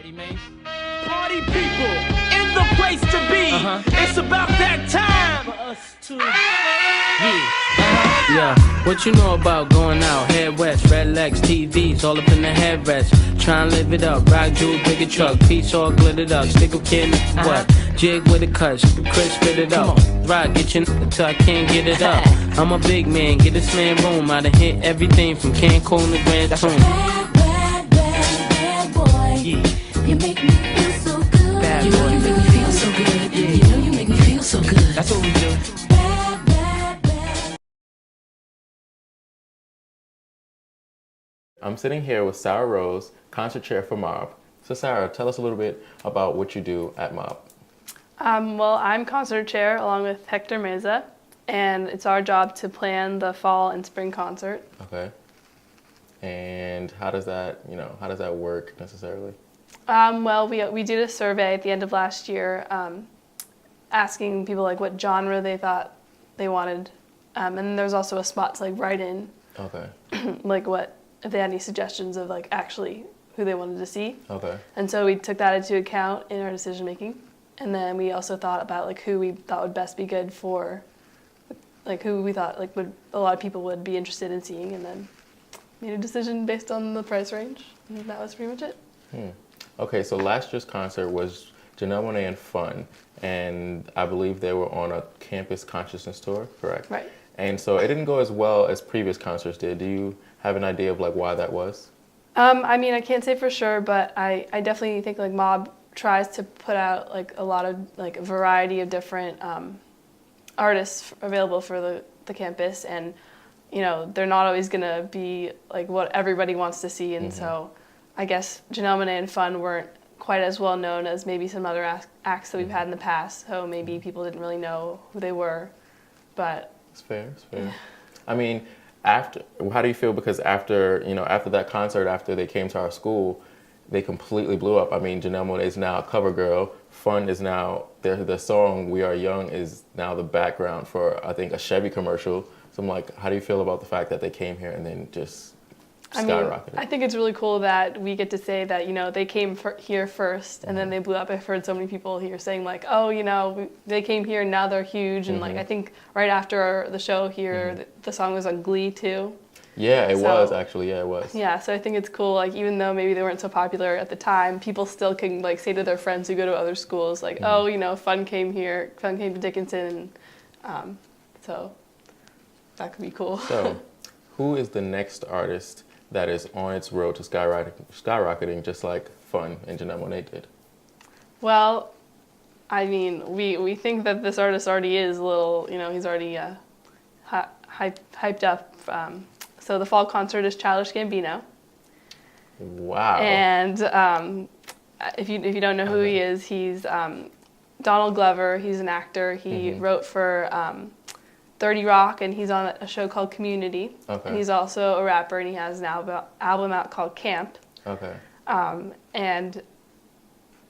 Ready, Mace? Party people in the place to be. It's about that time for us to. Yeah, what you know about going out? Head west, red legs, TVs, all up in the headrest. Try and live it up, rock jewel, bigger truck, piece all glittered up. Stick a kid, what? Jig with a cut, Chris spit it up. Rock, get your till I can't get it up. I'm a big man, get this man room. I done hit everything from Cancun to Grand Tune. Bad boy. You make me feel so good. Bad You know boy. you make me feel so good. You know you make me feel so good. That's what we do. Bad. I'm sitting here with Sarah Rose, concert chair for MOB. So Sarah, tell us a little bit about what you do at MOB. Well, I'm concert chair along with Hector Meza, and it's our job to plan the fall and spring concert. Okay. And how does that work necessarily? Well, we did a survey at the end of last year, asking people like what genre they thought they wanted, and there was also a spot to like write in, Okay. like what if they had any suggestions of like actually who they wanted to see. Okay. And so we took that into account in our decision making, and then we also thought about like who we thought would best be good for, like who we thought like would a lot of people would be interested in seeing, and then made a decision based on the price range, and that was pretty much it. Okay, so last year's concert was Janelle Monáe and Fun, and I believe they were on a campus consciousness tour, correct? Right. And so it didn't go as well as previous concerts did. Do you have an idea of like why that was? I mean, I can't say for sure, but I definitely think like MOB tries to put out like a lot of like a variety of different artists available for the campus, and you know they're not always gonna be like what everybody wants to see, and so I guess Janelle Monáe and Fun weren't quite as well known as maybe some other acts that we've had in the past, so maybe people didn't really know who they were, but It's fair. I mean, how do you feel? Because after that concert, after they came to our school, they completely blew up. I mean, Janelle Monáe is now a cover girl. Fun is now, the song We Are Young is now the background for, I think, a Chevy commercial. So I'm like, how do you feel about the fact that they came here and then just skyrocketed? I think it's really cool that we get to say that, you know, they came here first and then they blew up. I've heard so many people here saying like, oh, you know, they came here and now they're huge. And like, I think right after the show here, the song was on Glee too. Yeah, it was actually. Yeah, it was. Yeah, so I think it's cool. Like, even though maybe they weren't so popular at the time, people still can like say to their friends who go to other schools, like, oh, you know, Fun came here, Fun came to Dickinson. So that could be cool. So, who is the next artist that is on its road to skyrocketing, just like Fun and Janelle Monáe did? Well, I mean, we think that this artist already is a little, you know, he's already hyped up. So the fall concert is Childish Gambino. Wow. And if you don't know who he is, he's Donald Glover. He's an actor. He wrote for 30 Rock, and he's on a show called Community. Okay. And he's also a rapper, and he has an album out called Camp. Okay. And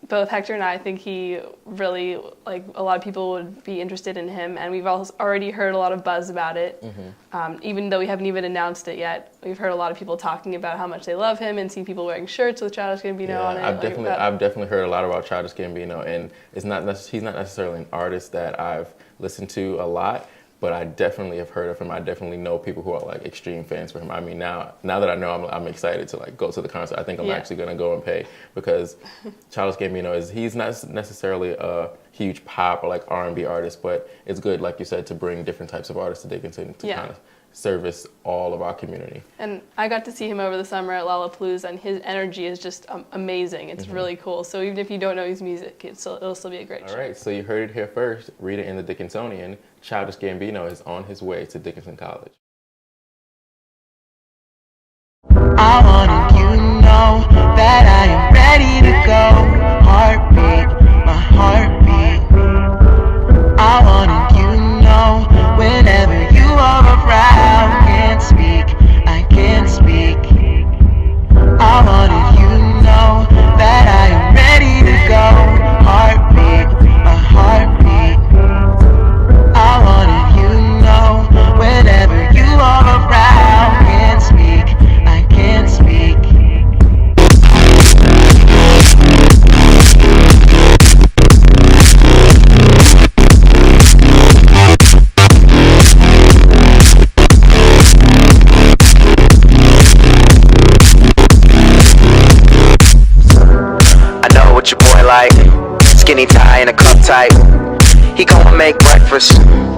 both Hector and I think he really, like, a lot of people would be interested in him, and we've already heard a lot of buzz about it. Even though we haven't even announced it yet, we've heard a lot of people talking about how much they love him and seen people wearing shirts with Childish Gambino on it. I've definitely heard a lot about Childish Gambino, and he's not necessarily an artist that I've listened to a lot, but I definitely have heard of him. I definitely know people who are like extreme fans for him. I mean, now that I know, I'm excited to like go to the concert. I think I'm actually gonna go and pay, because Childish Gambino he's not necessarily a huge pop or like R&B artist, but it's good, like you said, to bring different types of artists to Dickinson to kind of service all of our community. And I got to see him over the summer at Lollapalooza, and his energy is just amazing. It's really cool. So even if you don't know his music, it'll still be a great show. All right, so you heard it here first. Read it in the Dickinsonian. Childish Gambino is on his way to Dickinson College. I wanted you to know that I am ready to go. Heartbeat, my heartbeat. I wanted you to know whenever you are around. Can't speak, I can't speak. I wanted you to know that I am ready to go. Heartbeat, my heartbeat. I wanted you to know whenever you are around. Can't speak, I can't speak. what your boy like. Skinny tie and a cup tight. He gon' make breakfast.